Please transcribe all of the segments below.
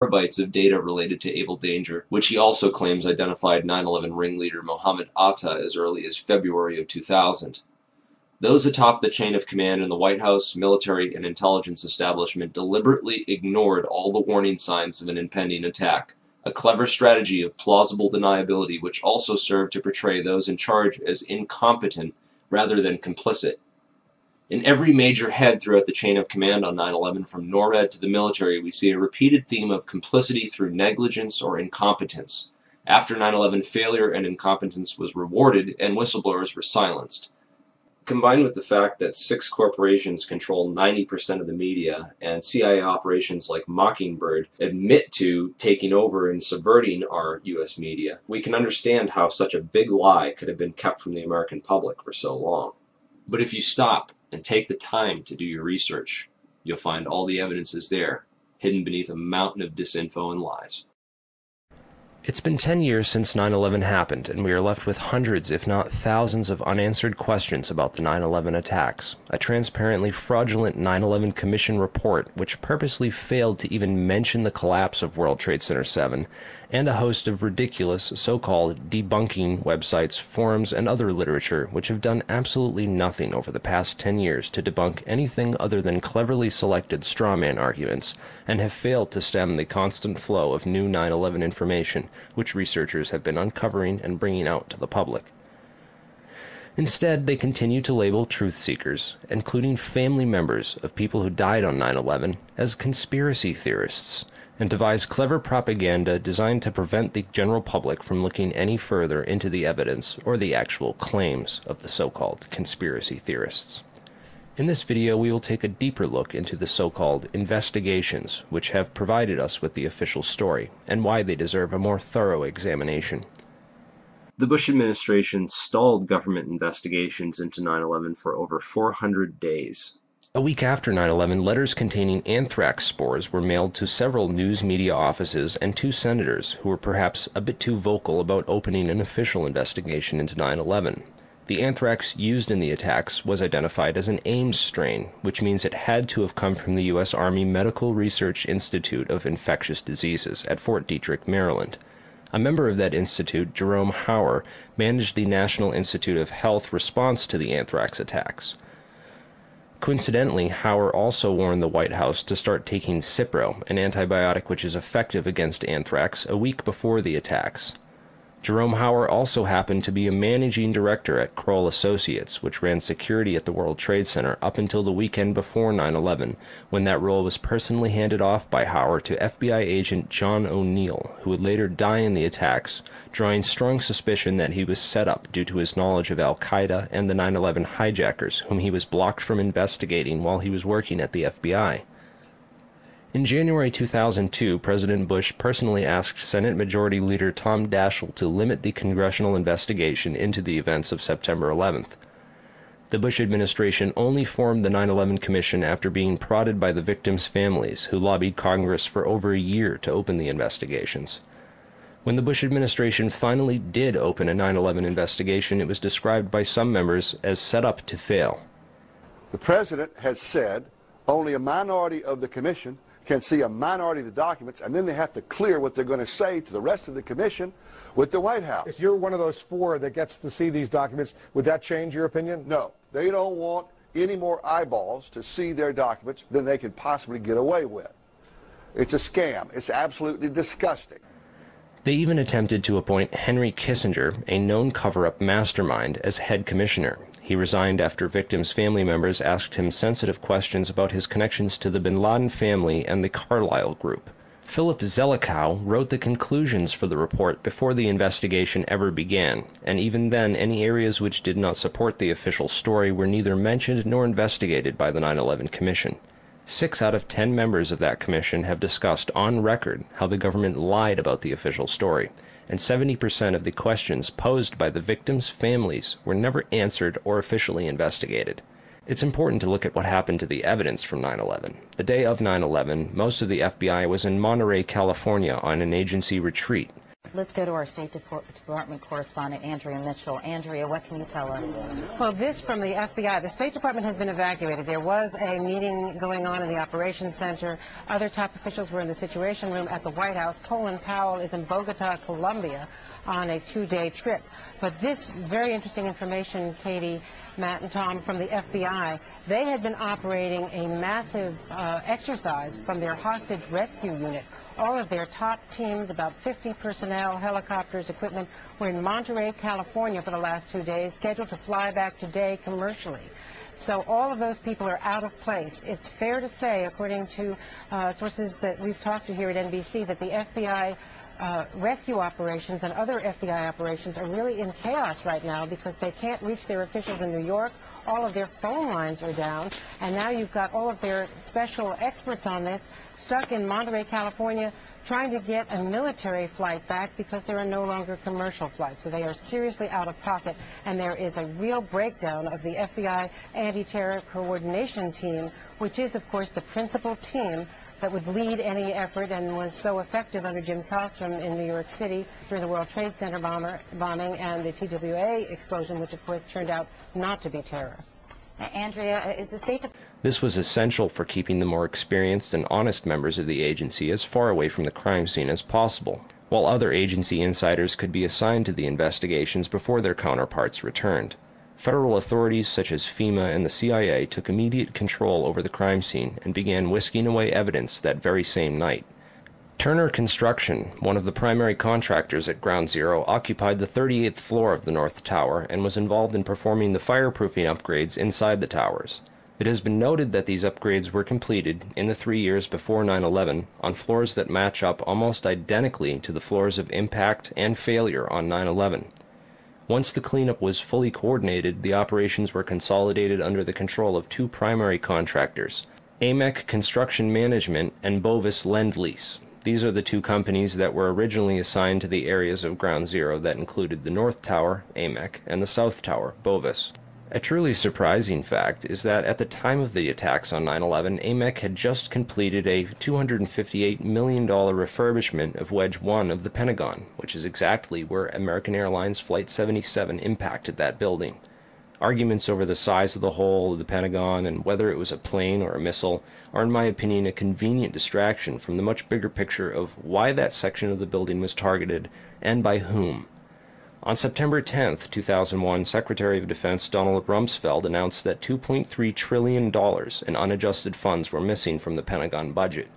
terabytes of data related to Able Danger, which he also claims identified 9/11 ringleader Mohammed Atta as early as February of 2000. Those atop the chain of command in the White House, military, and intelligence establishment deliberately ignored all the warning signs of an impending attack, a clever strategy of plausible deniability which also served to portray those in charge as incompetent rather than complicit. In every major head throughout the chain of command on 9/11, from NORAD to the military, we see a repeated theme of complicity through negligence or incompetence. After 9/11, failure and incompetence was rewarded, and whistleblowers were silenced. Combined with the fact that 6 corporations control 90% of the media, and CIA operations like Mockingbird admit to taking over and subverting our US media, we can understand how such a big lie could have been kept from the American public for so long. But if you stop and take the time to do your research, you'll find all the evidence is there, hidden beneath a mountain of disinfo and lies. It's been 10 years since 9/11 happened, and we are left with hundreds, if not thousands, of unanswered questions about the 9/11 attacks. A transparently fraudulent 9/11 Commission report, which purposely failed to even mention the collapse of World Trade Center 7, and a host of ridiculous, so-called debunking websites, forums, and other literature, which have done absolutely nothing over the past 10 years to debunk anything other than cleverly selected strawman arguments, and have failed to stem the constant flow of new 9/11 information, which researchers have been uncovering and bringing out to the public. Instead, they continue to label truth seekers, including family members of people who died on 9/11, as conspiracy theorists, and devise clever propaganda designed to prevent the general public from looking any further into the evidence or the actual claims of the so-called conspiracy theorists. In this video, we will take a deeper look into the so-called investigations, which have provided us with the official story, and why they deserve a more thorough examination. The Bush administration stalled government investigations into 9/11 for over 400 days. A week after 9/11, letters containing anthrax spores were mailed to several news media offices and 2 senators who were perhaps a bit too vocal about opening an official investigation into 9/11. The anthrax used in the attacks was identified as an Ames strain, which means it had to have come from the U.S. Army Medical Research Institute of Infectious Diseases at Fort Detrick, Maryland. A member of that institute, Jerome Hauer, managed the National Institute of Health response to the anthrax attacks. Coincidentally, Hauer also warned the White House to start taking Cipro, an antibiotic which is effective against anthrax, a week before the attacks. Jerome Hauer also happened to be a managing director at Kroll Associates, which ran security at the World Trade Center up until the weekend before 9/11, when that role was personally handed off by Hauer to FBI agent John O'Neill, who would later die in the attacks, drawing strong suspicion that he was set up due to his knowledge of Al-Qaeda and the 9/11 hijackers, whom he was blocked from investigating while he was working at the FBI. In January 2002, President Bush personally asked Senate Majority Leader Tom Daschle to limit the congressional investigation into the events of September 11th. The Bush administration only formed the 9/11 Commission after being prodded by the victims' families, who lobbied Congress for over a year to open the investigations. When the Bush administration finally did open a 9/11 investigation, it was described by some members as set up to fail. The President has said only a minority of the Commission can see a minority of the documents, and then they have to clear what they're going to say to the rest of the Commission with the White House. If you're one of those 4 that gets to see these documents, would that change your opinion? No. They don't want any more eyeballs to see their documents than they can possibly get away with. It's a scam. It's absolutely disgusting. They even attempted to appoint Henry Kissinger, a known cover-up mastermind, as head commissioner. He resigned after victims' family members asked him sensitive questions about his connections to the bin Laden family and the Carlyle Group. Philip Zelikow wrote the conclusions for the report before the investigation ever began, and even then any areas which did not support the official story were neither mentioned nor investigated by the 9/11 Commission. 6 out of 10 members of that commission have discussed on record how the government lied about the official story, and 70% of the questions posed by the victims' families were never answered or officially investigated. It's important to look at what happened to the evidence from 9/11. The day of 9/11, most of the FBI was in Monterey, California on an agency retreat. Let's go to our State Department correspondent, Andrea Mitchell. Andrea, what can you tell us? Well, this from the FBI. The State Department has been evacuated. There was a meeting going on in the Operations Center. Other top officials were in the Situation Room at the White House. Colin Powell is in Bogota, Colombia, on a 2-day trip. But this very interesting information, Katie, Matt, and Tom, from the FBI, they had been operating a massive exercise from their hostage rescue unit. All of their top teams, about 50 personnel, helicopters, equipment, were in Monterey, California for the last 2 days, scheduled to fly back today commercially. So all of those people are out of place. It's fair to say, according to sources that we've talked to here at NBC, that the FBI rescue operations and other FBI operations are really in chaos right now because they can't reach their officials in New York. All of their phone lines are down, and now you've got all of their special experts on this stuck in Monterey, California, trying to get a military flight back because there are no longer commercial flights. So they are seriously out of pocket, and there is a real breakdown of the FBI anti-terror coordination team, which is, of course, the principal team that would lead any effort and was so effective under Jim Kallstrom in New York City during the World Trade Center bombing and the TWA explosion, which of course turned out not to be terror. Andrea, is the State Department... This was essential for keeping the more experienced and honest members of the agency as far away from the crime scene as possible, while other agency insiders could be assigned to the investigations before their counterparts returned. Federal authorities such as FEMA and the CIA took immediate control over the crime scene and began whisking away evidence that very same night. Turner Construction, one of the primary contractors at Ground Zero, occupied the 38th floor of the North Tower and was involved in performing the fireproofing upgrades inside the towers. It has been noted that these upgrades were completed in the 3 years before 9/11 on floors that match up almost identically to the floors of impact and failure on 9/11. Once the cleanup was fully coordinated, the operations were consolidated under the control of two primary contractors, AMEC Construction Management and Bovis Lend-Lease. These are the two companies that were originally assigned to the areas of Ground Zero that included the North Tower, AMEC, and the South Tower, Bovis. A truly surprising fact is that at the time of the attacks on 9/11, AMEC had just completed a $258 million refurbishment of Wedge 1 of the Pentagon, which is exactly where American Airlines Flight 77 impacted that building. Arguments over the size of the hole of the Pentagon and whether it was a plane or a missile are, in my opinion, a convenient distraction from the much bigger picture of why that section of the building was targeted and by whom. On September 10, 2001, Secretary of Defense Donald Rumsfeld announced that $2.3 trillion in unadjusted funds were missing from the Pentagon budget.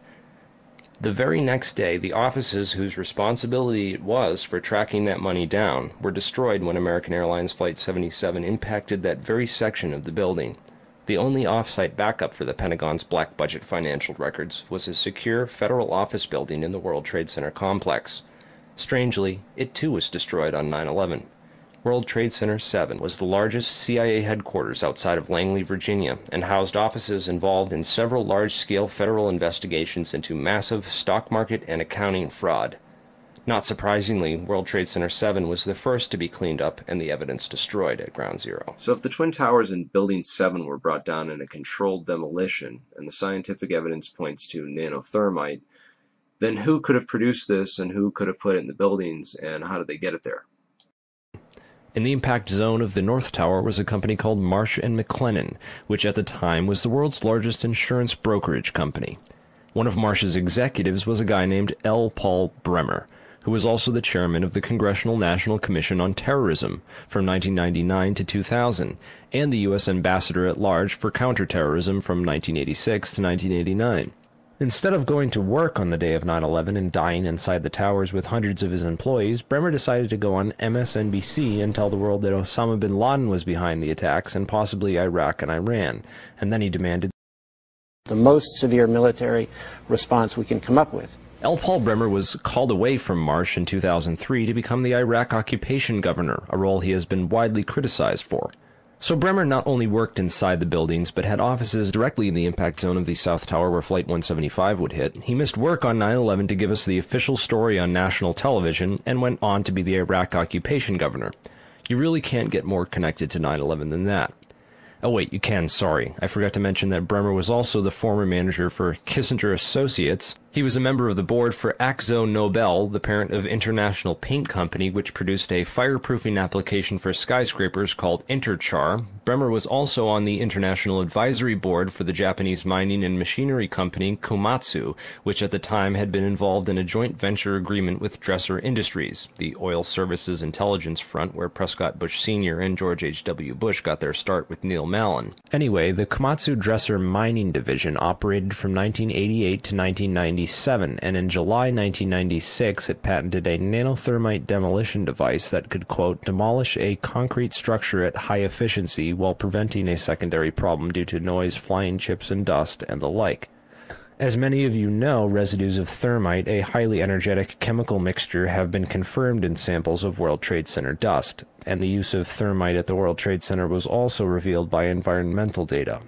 The very next day, the offices whose responsibility it was for tracking that money down were destroyed when American Airlines Flight 77 impacted that very section of the building. The only off-site backup for the Pentagon's black budget financial records was a secure federal office building in the World Trade Center complex. Strangely, it too was destroyed on 9/11. World Trade Center 7 was the largest CIA headquarters outside of Langley, Virginia, and housed offices involved in several large-scale federal investigations into massive stock market and accounting fraud. Not surprisingly, World Trade Center 7 was the first to be cleaned up and the evidence destroyed at Ground Zero. So if the Twin Towers in Building 7 were brought down in a controlled demolition, and the scientific evidence points to nanothermite, then who could have produced this, and who could have put it in the buildings, and how did they get it there? In the impact zone of the North Tower was a company called Marsh & McLennan, which at the time was the world's largest insurance brokerage company. One of Marsh's executives was a guy named L. Paul Bremer, who was also the chairman of the Congressional National Commission on Terrorism from 1999 to 2000, and the U.S. ambassador at large for counterterrorism from 1986 to 1989. Instead of going to work on the day of 9/11 and dying inside the towers with hundreds of his employees, Bremer decided to go on MSNBC and tell the world that Osama bin Laden was behind the attacks and possibly Iraq and Iran, and then he demanded the most severe military response we can come up with. L. Paul Bremer was called away from Marsh in 2003 to become the Iraq occupation governor, a role he has been widely criticized for. So Bremer not only worked inside the buildings, but had offices directly in the impact zone of the South Tower where Flight 175 would hit. He missed work on 9/11 to give us the official story on national television, and went on to be the Iraq occupation governor. You really can't get more connected to 9/11 than that. Oh wait, you can, sorry. I forgot to mention that Bremer was also the former manager for Kissinger Associates, He was a member of the board for Akzo Nobel, the parent of International Paint Company, which produced a fireproofing application for skyscrapers called Interchar. Bremer was also on the International Advisory Board for the Japanese mining and machinery company Komatsu, which at the time had been involved in a joint venture agreement with Dresser Industries, the oil services intelligence front where Prescott Bush Sr. and George H.W. Bush got their start with Neil Mallon. Anyway, the Komatsu Dresser mining division operated from 1988 to 1997, and in July 1996 it patented a nanothermite demolition device that could, quote, demolish a concrete structure at high efficiency while preventing a secondary problem due to noise, flying chips and dust, and the like. As many of you know, residues of thermite, a highly energetic chemical mixture, have been confirmed in samples of World Trade Center dust, and the use of thermite at the World Trade Center was also revealed by environmental data.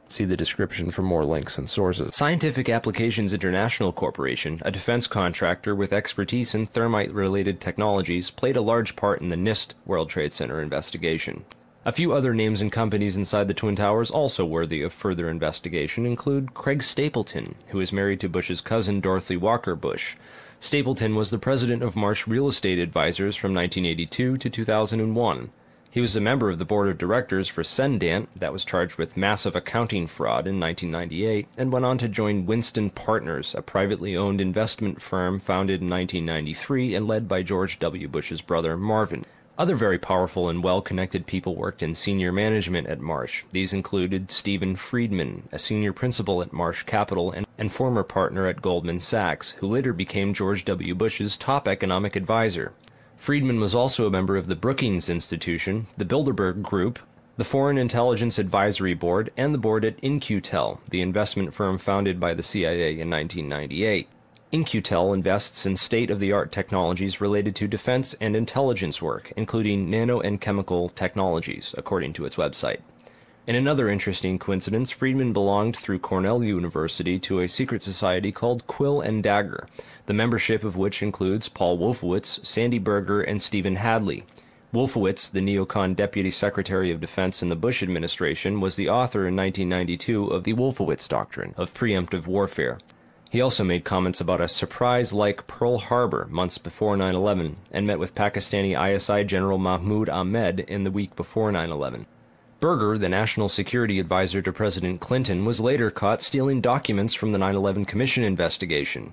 See the description for more links and sources. Scientific Applications International Corporation, a defense contractor with expertise in thermite-related technologies, played a large part in the NIST World Trade Center investigation. A few other names and companies inside the Twin Towers also worthy of further investigation include Craig Stapleton, who is married to Bush's cousin Dorothy Walker Bush. Stapleton was the president of Marsh Real Estate Advisors from 1982 to 2001. He was a member of the board of directors for Cendant, that was charged with massive accounting fraud in 1998, and went on to join Winston Partners, a privately owned investment firm founded in 1993 and led by George W. Bush's brother Marvin. Other very powerful and well-connected people worked in senior management at Marsh. These included Stephen Friedman, a senior principal at Marsh Capital and former partner at Goldman Sachs, who later became George W. Bush's top economic advisor. Friedman was also a member of the Brookings Institution, the Bilderberg Group, the Foreign Intelligence Advisory Board, and the board at In-Q-Tel, the investment firm founded by the CIA in 1998. In-Q-Tel invests in state-of-the-art technologies related to defense and intelligence work, including nano and chemical technologies, according to its website. In another interesting coincidence, Friedman belonged through Cornell University to a secret society called Quill and Dagger, the membership of which includes Paul Wolfowitz, Sandy Berger, and Stephen Hadley. Wolfowitz, the neocon Deputy Secretary of Defense in the Bush administration, was the author in 1992 of the Wolfowitz Doctrine of preemptive warfare. He also made comments about a surprise-like Pearl Harbor months before 9/11 and met with Pakistani ISI General Mahmoud Ahmed in the week before 9/11. Berger, the national security advisor to President Clinton, was later caught stealing documents from the 9/11 Commission investigation.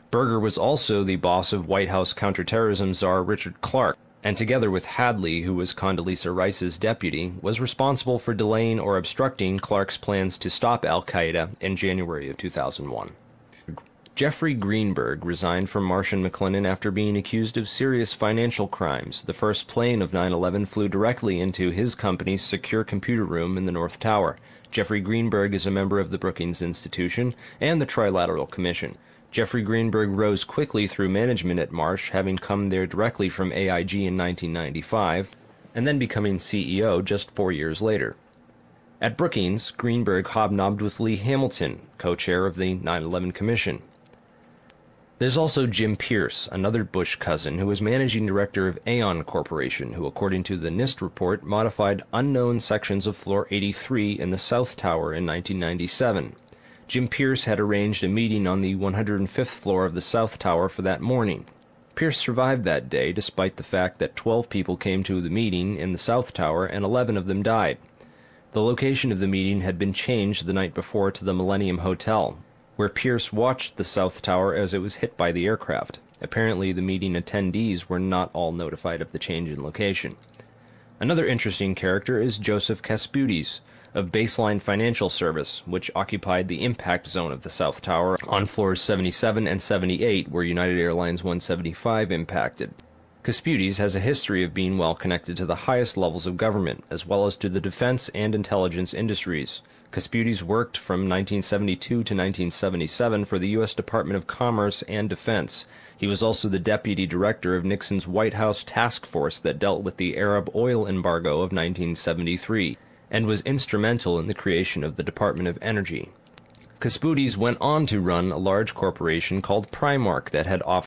Berger was also the boss of White House counterterrorism czar Richard Clarke, and together with Hadley, who was Condoleezza Rice's deputy, was responsible for delaying or obstructing Clarke's plans to stop al-Qaeda in January of 2001. Jeffrey Greenberg resigned from Marsh & McLennan after being accused of serious financial crimes. The first plane of 9/11 flew directly into his company's secure computer room in the North Tower. Jeffrey Greenberg is a member of the Brookings Institution and the Trilateral Commission. Jeffrey Greenberg rose quickly through management at Marsh, having come there directly from AIG in 1995, and then becoming CEO just 4 years later. At Brookings, Greenberg hobnobbed with Lee Hamilton, co-chair of the 9/11 Commission. There's also Jim Pierce, another Bush cousin, who was managing director of Aon Corporation, who, according to the NIST report, modified unknown sections of Floor 83 in the South Tower in 1997. Jim Pierce had arranged a meeting on the 105th floor of the South Tower for that morning. Pierce survived that day, despite the fact that 12 people came to the meeting in the South Tower and 11 of them died. The location of the meeting had been changed the night before to the Millennium Hotel, where Pierce watched the South Tower as it was hit by the aircraft. Apparently, the meeting attendees were not all notified of the change in location. Another interesting character is Joseph Kasputis, of Baseline Financial Service, which occupied the impact zone of the South Tower on floors 77 and 78, where United Airlines 175 impacted. Kasputis has a history of being well connected to the highest levels of government, as well as to the defense and intelligence industries. Kasputis worked from 1972 to 1977 for the U.S. Department of Commerce and Defense. He was also the deputy director of Nixon's White House task force that dealt with the Arab oil embargo of 1973, and was instrumental in the creation of the Department of Energy. Kasputis went on to run a large corporation called Primark that had